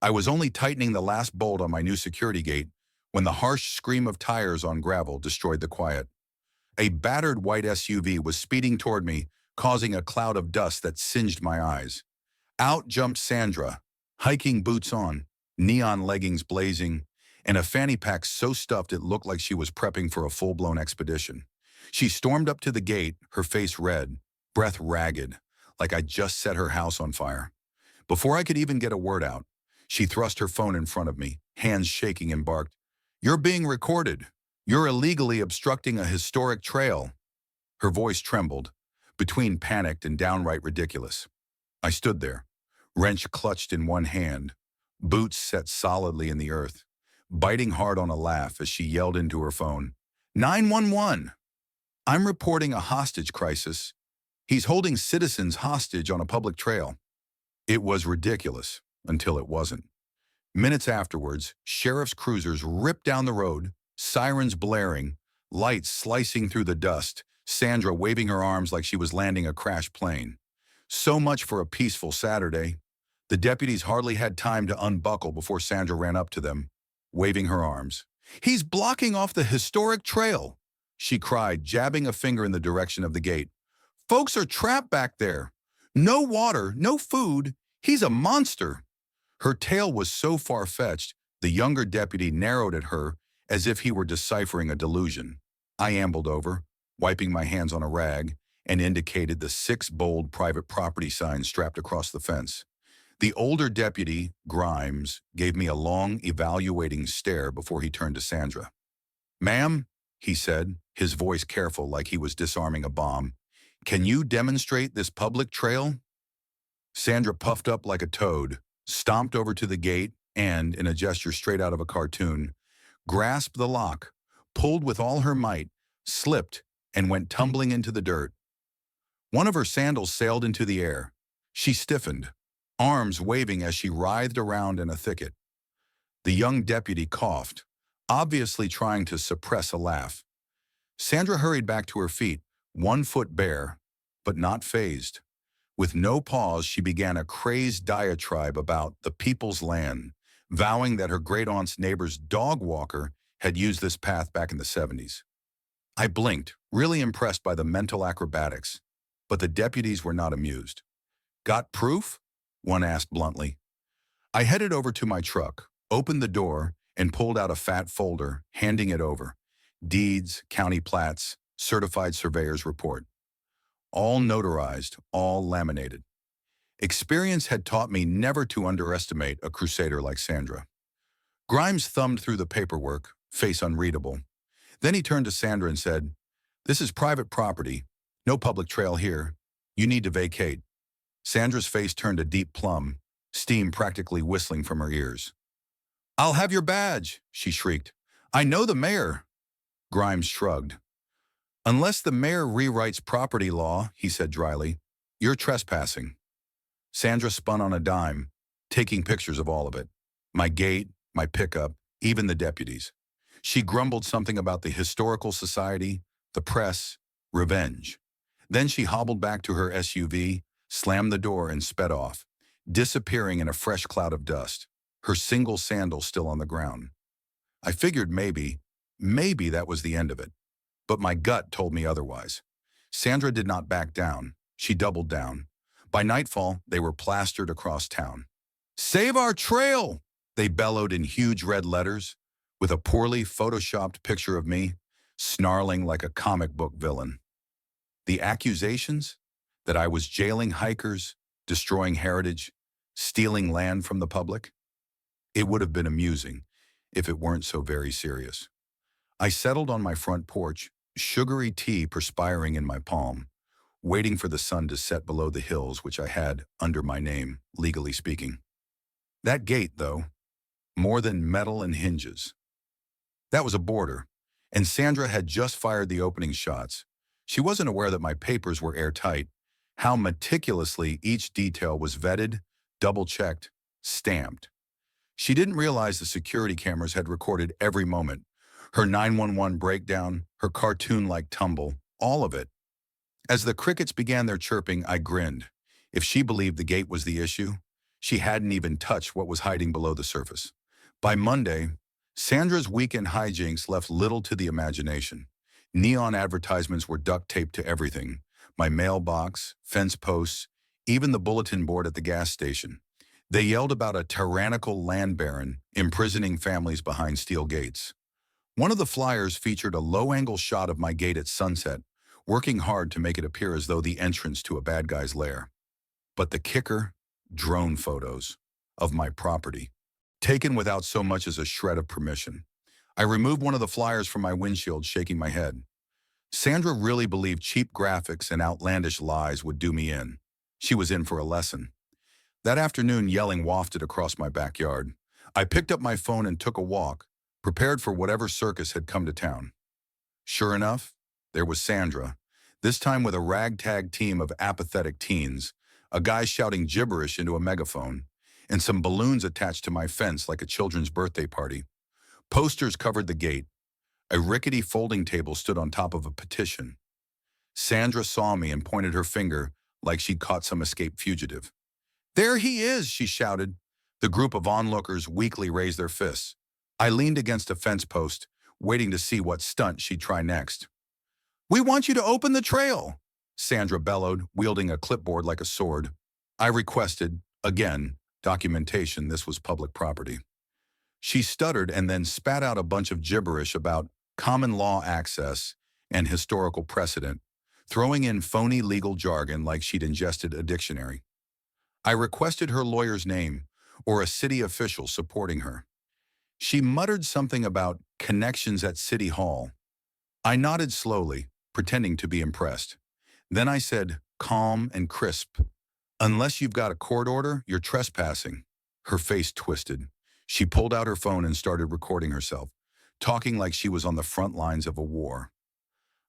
I was only tightening the last bolt on my new security gate when the harsh scream of tires on gravel destroyed the quiet. A battered white SUV was speeding toward me, causing a cloud of dust that singed my eyes. Out jumped Sandra, hiking boots on, neon leggings blazing, and a fanny pack so stuffed it looked like she was prepping for a full-blown expedition. She stormed up to the gate, her face red, breath ragged, like I'd just set her house on fire. Before I could even get a word out, she thrust her phone in front of me, hands shaking, and barked, "You're being recorded. You're illegally obstructing a historic trail." Her voice trembled, between panicked and downright ridiculous. I stood there, wrench clutched in one hand, boots set solidly in the earth, biting hard on a laugh as she yelled into her phone, "911! I'm reporting a hostage crisis. He's holding citizens hostage on a public trail." It was ridiculous until it wasn't. Minutes afterwards, sheriff's cruisers ripped down the road, sirens blaring, lights slicing through the dust, Sandra waving her arms like she was landing a crashed plane. So much for a peaceful Saturday. The deputies hardly had time to unbuckle before Sandra ran up to them, waving her arms. "He's blocking off the historic trail," she cried, jabbing a finger in the direction of the gate. "Folks are trapped back there. No water, no food. He's a monster." Her tale was so far-fetched, the younger deputy narrowed at her as if he were deciphering a delusion. I ambled over, wiping my hands on a rag, and indicated the 6 bold private property signs strapped across the fence. The older deputy, Grimes, gave me a long, evaluating stare before he turned to Sandra. "Ma'am," he said, his voice careful like he was disarming a bomb, "can you demonstrate this public trail?" Sandra puffed up like a toad, stomped over to the gate, and, in a gesture straight out of a cartoon, grasped the lock, pulled with all her might, slipped, and went tumbling into the dirt. One of her sandals sailed into the air. She stiffened, arms waving as she writhed around in a thicket. The young deputy coughed, obviously trying to suppress a laugh. Sandra hurried back to her feet, one foot bare, but not fazed. With no pause, she began a crazed diatribe about the people's land, vowing that her great-aunt's neighbor's dog walker had used this path back in the 70s. I blinked, really impressed by the mental acrobatics, but the deputies were not amused. "Got proof?" one asked bluntly. I headed over to my truck, opened the door, and pulled out a fat folder, handing it over. Deeds, county plats, certified surveyor's report. All notarized, all laminated. Experience had taught me never to underestimate a crusader like Sandra. Grimes thumbed through the paperwork, face unreadable. Then he turned to Sandra and said, "This is private property. No public trail here. You need to vacate." Sandra's face turned a deep plum, steam practically whistling from her ears. "I'll have your badge," she shrieked. "I know the mayor." Grimes shrugged. "Unless the mayor rewrites property law," he said dryly, "you're trespassing." Sandra spun on a dime, taking pictures of all of it. My gate, my pickup, even the deputies. She grumbled something about the historical society, the press, revenge. Then she hobbled back to her SUV, slammed the door, and sped off, disappearing in a fresh cloud of dust, her single sandal still on the ground. I figured maybe that was the end of it. But my gut told me otherwise. Sandra did not back down. She doubled down. By nightfall, they were plastered across town. "Save our trail!" they bellowed in huge red letters, with a poorly photoshopped picture of me, snarling like a comic book villain. The accusations? That I was jailing hikers, destroying heritage, stealing land from the public? It would have been amusing if it weren't so very serious. I settled on my front porch, sugary tea perspiring in my palm, waiting for the sun to set below the hills which I had under my name, legally speaking. That gate, though, more than metal and hinges. That was a border, and Sandra had just fired the opening shots. She wasn't aware that my papers were airtight, how meticulously each detail was vetted, double-checked, stamped. She didn't realize the security cameras had recorded every moment. Her 911 breakdown, her cartoon-like tumble, all of it. As the crickets began their chirping, I grinned. If she believed the gate was the issue, She hadn't even touched what was hiding below the surface. By Monday, Sandra's weekend hijinks left little to the imagination. Neon advertisements were duct taped to everything: my mailbox, fence posts, even the bulletin board at the gas station. They yelled about a tyrannical land baron imprisoning families behind steel gates. One of the flyers featured a low-angle shot of my gate at sunset, working hard to make it appear as though the entrance to a bad guy's lair. But the kicker? Drone photos of my property, taken without so much as a shred of permission. I removed one of the flyers from my windshield, shaking my head. Sandra really believed cheap graphics and outlandish lies would do me in. She was in for a lesson. That afternoon, yelling wafted across my backyard. I picked up my phone and took a walk, prepared for whatever circus had come to town. Sure enough, there was Sandra, this time with a ragtag team of apathetic teens, a guy shouting gibberish into a megaphone, and some balloons attached to my fence like a children's birthday party. Posters covered the gate. A rickety folding table stood on top of a petition. Sandra saw me and pointed her finger like she'd caught some escaped fugitive. "There he is," she shouted. The group of onlookers weakly raised their fists. I leaned against a fence post, waiting to see what stunt she'd try next. "We want you to open the trail," Sandra bellowed, wielding a clipboard like a sword. I requested, again, documentation this was public property. She stuttered and then spat out a bunch of gibberish about common law access and historical precedent, throwing in phony legal jargon like she'd ingested a dictionary. I requested her lawyer's name or a city official supporting her. She muttered something about connections at City Hall. I nodded slowly, pretending to be impressed. Then I said, calm and crisp, "Unless you've got a court order, you're trespassing." Her face twisted. She pulled out her phone and started recording herself, talking like she was on the front lines of a war.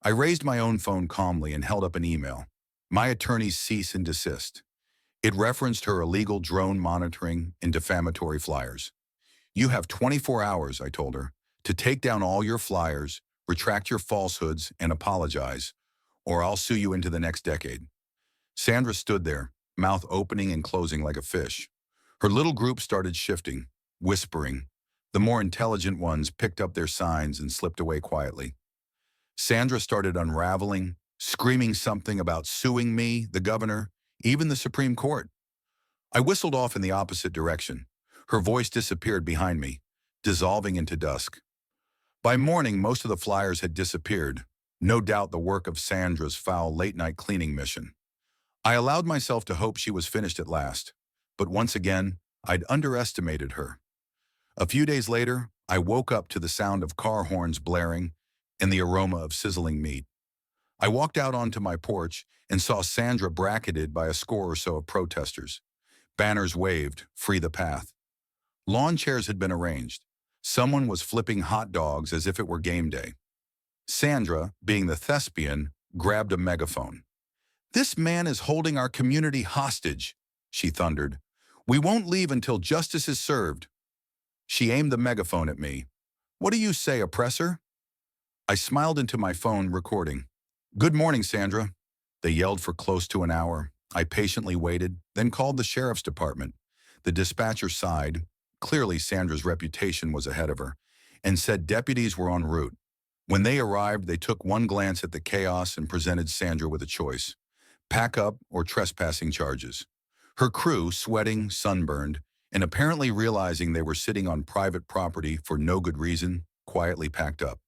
I raised my own phone calmly and held up an email. My attorney's cease and desist. It referenced her illegal drone monitoring and defamatory flyers. "You have 24 hours, I told her, to take down all your flyers, retract your falsehoods, and apologize, or I'll sue you into the next decade." Sandra stood there, mouth opening and closing like a fish. Her little group started shifting, whispering. The more intelligent ones picked up their signs and slipped away quietly. Sandra started unraveling, screaming something about suing me, the governor, even the Supreme Court. I whistled off in the opposite direction. Her voice disappeared behind me, dissolving into dusk. By morning, most of the flyers had disappeared, no doubt the work of Sandra's foul late-night cleaning mission. I allowed myself to hope she was finished at last, but once again, I'd underestimated her. A few days later, I woke up to the sound of car horns blaring and the aroma of sizzling meat. I walked out onto my porch and saw Sandra bracketed by a score or so of protesters. Banners waved, "Free the path." Lawn chairs had been arranged. Someone was flipping hot dogs as if it were game day. Sandra, being the thespian, grabbed a megaphone. "This man is holding our community hostage," she thundered. "We won't leave until justice is served." She aimed the megaphone at me. "What do you say, oppressor?" I smiled into my phone, recording. "Good morning, Sandra." They yelled for close to an hour. I patiently waited, then called the sheriff's department. The dispatcher sighed. Clearly, Sandra's reputation was ahead of her, and said deputies were en route. When they arrived, they took one glance at the chaos and presented Sandra with a choice: pack up or trespassing charges. Her crew, sweating, sunburned, and apparently realizing they were sitting on private property for no good reason, quietly packed up.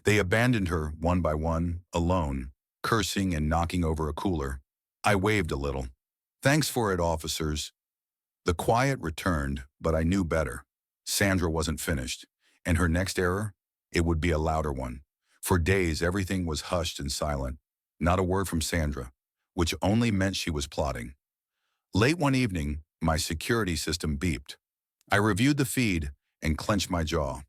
They abandoned her one by one, alone, cursing and knocking over a cooler. I waved a little. "Thanks for it, officers." The quiet returned, but I knew better. Sandra wasn't finished, and her next error, it would be a louder one. For days, everything was hushed and silent. Not a word from Sandra, which only meant she was plotting. Late one evening, my security system beeped. I reviewed the feed and clenched my jaw.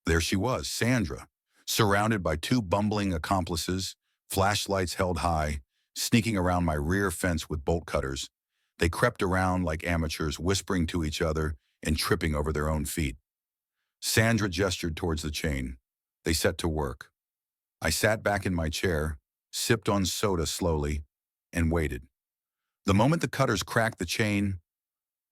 There she was, Sandra, surrounded by two bumbling accomplices, flashlights held high, sneaking around my rear fence with bolt cutters. They crept around like amateurs, whispering to each other and tripping over their own feet. Sandra gestured towards the chain. They set to work. I sat back in my chair, sipped on soda slowly, and waited. The moment the cutters cracked the chain,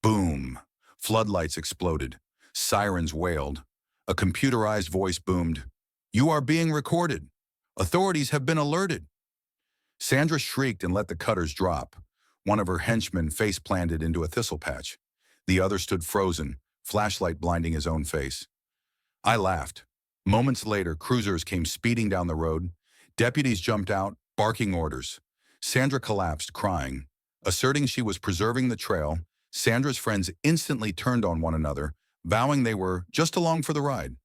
Boom! Floodlights exploded. Sirens wailed. A computerized voice boomed, "You are being recorded. Authorities have been alerted." Sandra shrieked and let the cutters drop. One of her henchmen face-planted into a thistle patch. The other stood frozen, flashlight blinding his own face. I laughed. Moments later, cruisers came speeding down the road. Deputies jumped out, barking orders. Sandra collapsed, crying. Asserting she was preserving the trail, Sandra's friends instantly turned on one another, vowing they were just along for the ride.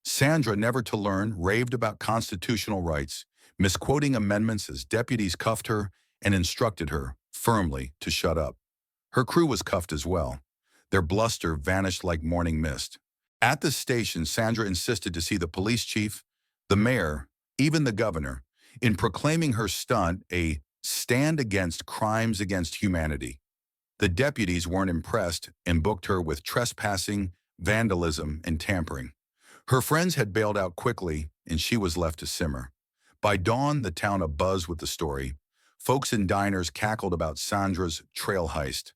Sandra, never to learn, raved about constitutional rights, misquoting amendments as deputies cuffed her and instructed her, firmly, to shut up. Her crew was cuffed as well. Their bluster vanished like morning mist. At the station, Sandra insisted to see the police chief, the mayor, even the governor, in proclaiming her stunt a stand against crimes against humanity. The deputies weren't impressed and booked her with trespassing, vandalism, and tampering. Her friends had bailed out quickly, and she was left to simmer. By dawn, the town abuzz with the story. Folks in diners cackled about Sandra's trail heist.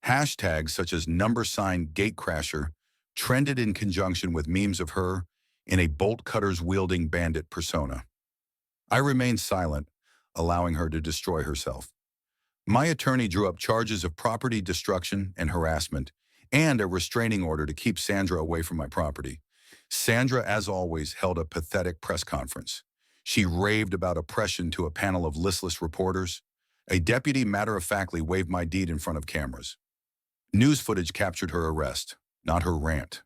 Hashtags such as #gatecrasher trended in conjunction with memes of her in a bolt-cutters-wielding bandit persona. I remained silent, allowing her to destroy herself. My attorney drew up charges of property destruction and harassment, and a restraining order to keep Sandra away from my property. Sandra, as always, held a pathetic press conference. She raved about oppression to a panel of listless reporters. A deputy matter-of-factly waved my deed in front of cameras. News footage captured her arrest, not her rant.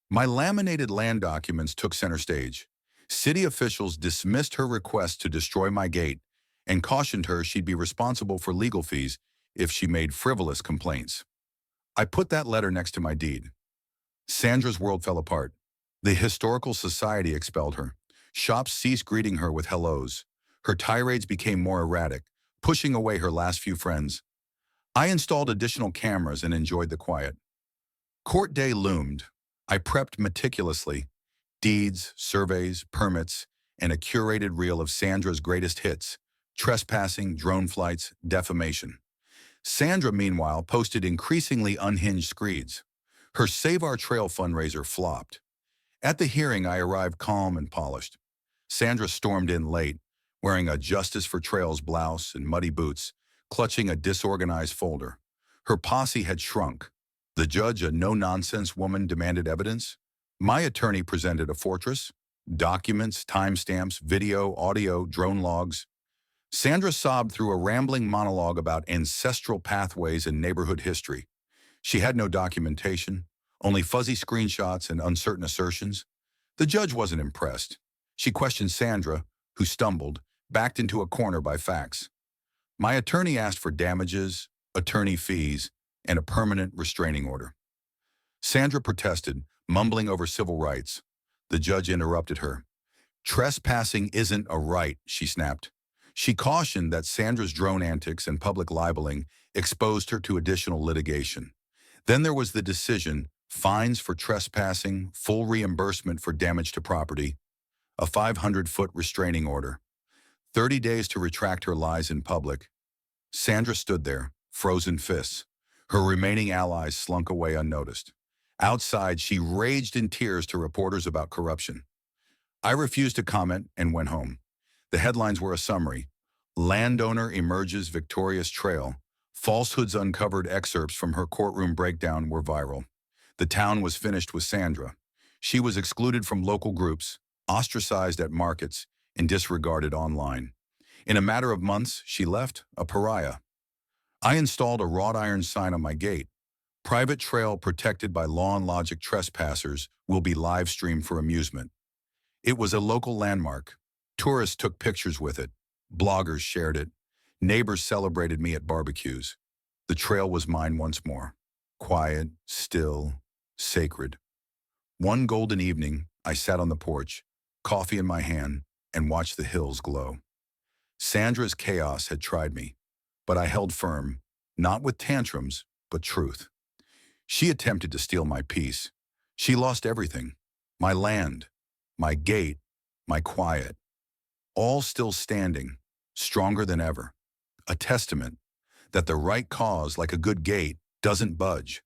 My laminated land documents took center stage. City officials dismissed her request to destroy my gate and cautioned her she'd be responsible for legal fees if she made frivolous complaints. I put that letter next to my deed. Sandra's world fell apart. The Historical Society expelled her. Shops ceased greeting her with hellos. Her tirades became more erratic, pushing away her last few friends. I installed additional cameras and enjoyed the quiet. Court day loomed. I prepped meticulously. Deeds, surveys, permits, and a curated reel of Sandra's greatest hits: trespassing, drone flights, defamation. Sandra, meanwhile, posted increasingly unhinged screeds. Her Save Our Trail fundraiser flopped. At the hearing, I arrived calm and polished. Sandra stormed in late, wearing a Justice for Trails blouse and muddy boots, clutching a disorganized folder. Her posse had shrunk. The judge, a no-nonsense woman, demanded evidence. My attorney presented a fortress: documents, timestamps, video, audio, drone logs. Sandra sobbed through a rambling monologue about ancestral pathways and neighborhood history. She had no documentation, only fuzzy screenshots and uncertain assertions. The judge wasn't impressed. She questioned Sandra, who stumbled, backed into a corner by facts. My attorney asked for damages, attorney fees, and a permanent restraining order. Sandra protested, mumbling over civil rights. The judge interrupted her. "Trespassing isn't a right," she snapped. She cautioned that Sandra's drone antics and public libeling exposed her to additional litigation. Then there was the decision: fines for trespassing, full reimbursement for damage to property, a 500-foot restraining order, 30 days to retract her lies in public. Sandra stood there, frozen fists. Her remaining allies slunk away unnoticed. Outside, she raged in tears to reporters about corruption. I refused to comment and went home. The headlines were a summary: "Landowner emerges victorious trail." Falsehoods uncovered. Excerpts from her courtroom breakdown were viral. The town was finished with Sandra. She was excluded from local groups, ostracized at markets, and disregarded online. In a matter of months, she left a pariah. I installed a wrought iron sign on my gate: "Private trail protected by law and logic. Trespassers will be live streamed for amusement." It was a local landmark. Tourists took pictures with it. Bloggers shared it. Neighbors celebrated me at barbecues. The trail was mine once more. Quiet, still, sacred. One golden evening, I sat on the porch, coffee in my hand, and watched the hills glow. Sandra's chaos had tried me, but I held firm, not with tantrums, but truth. She attempted to steal my peace. She lost everything: my land, my gate, my quiet. All still standing, stronger than ever. A testament that the right cause, like a good gate, doesn't budge.